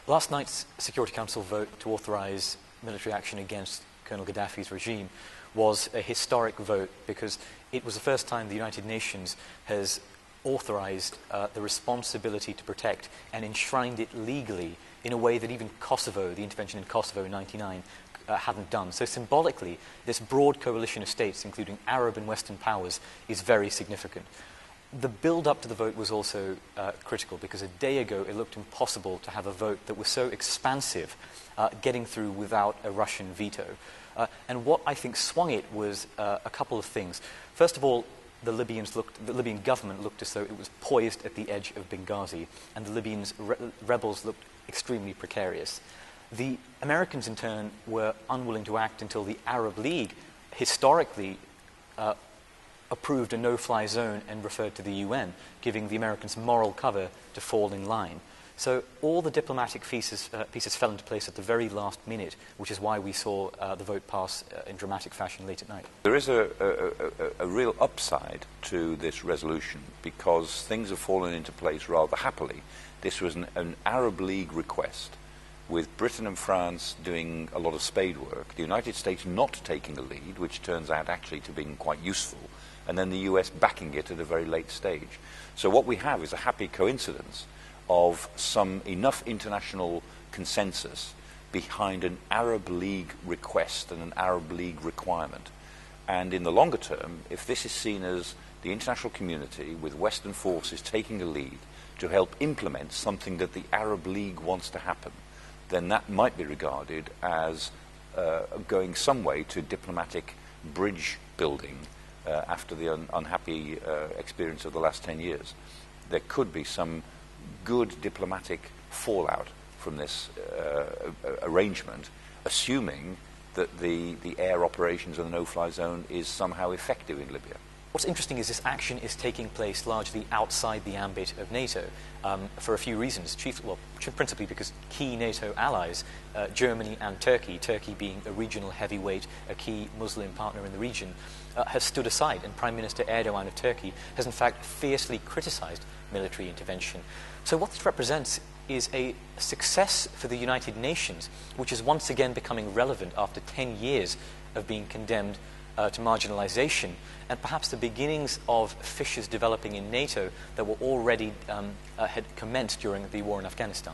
Last night's Security Council vote to authorize military action against Colonel Gaddafi's regime was a historic vote because it was the first time the United Nations has authorized the responsibility to protect and enshrined it legally in a way that even Kosovo, the intervention in Kosovo in 1999, hadn't done. So symbolically, this broad coalition of states, including Arab and Western powers, is very significant. The build-up to the vote was also critical because a day ago it looked impossible to have a vote that was so expansive getting through without a Russian veto. And what I think swung it was a couple of things. First of all, the Libyan government looked as though it was poised at the edge of Benghazi, and the Libyan rebels looked extremely precarious. The Americans, in turn, were unwilling to act until the Arab League historically approved a no-fly zone and referred to the UN, giving the Americans moral cover to fall in line. So all the diplomatic pieces fell into place at the very last minute, which is why we saw the vote pass in dramatic fashion late at night. There is a real upside to this resolution because things have fallen into place rather happily. This was an Arab League request, with Britain and France doing a lot of spade work, the United States not taking a lead, which turns out actually to being quite useful, and then the US backing it at a very late stage. So what we have is a happy coincidence of enough international consensus behind an Arab League request and an Arab League requirement. And in the longer term, if this is seen as the international community with Western forces taking a lead to help implement something that the Arab League wants to happen, then that might be regarded as going some way to diplomatic bridge building after the unhappy experience of the last 10 years. There could be some good diplomatic fallout from this arrangement, assuming that the air operations of the no-fly zone is somehow effective in Libya. What's interesting is this action is taking place largely outside the ambit of NATO for a few reasons. Principally because key NATO allies, Germany and Turkey being a regional heavyweight, a key Muslim partner in the region, have stood aside, and Prime Minister Erdogan of Turkey has in fact fiercely criticized military intervention. So what this represents is a success for the United Nations, which is once again becoming relevant after 10 years of being condemned to marginalization, and perhaps the beginnings of fissures developing in NATO that were already had commenced during the war in Afghanistan.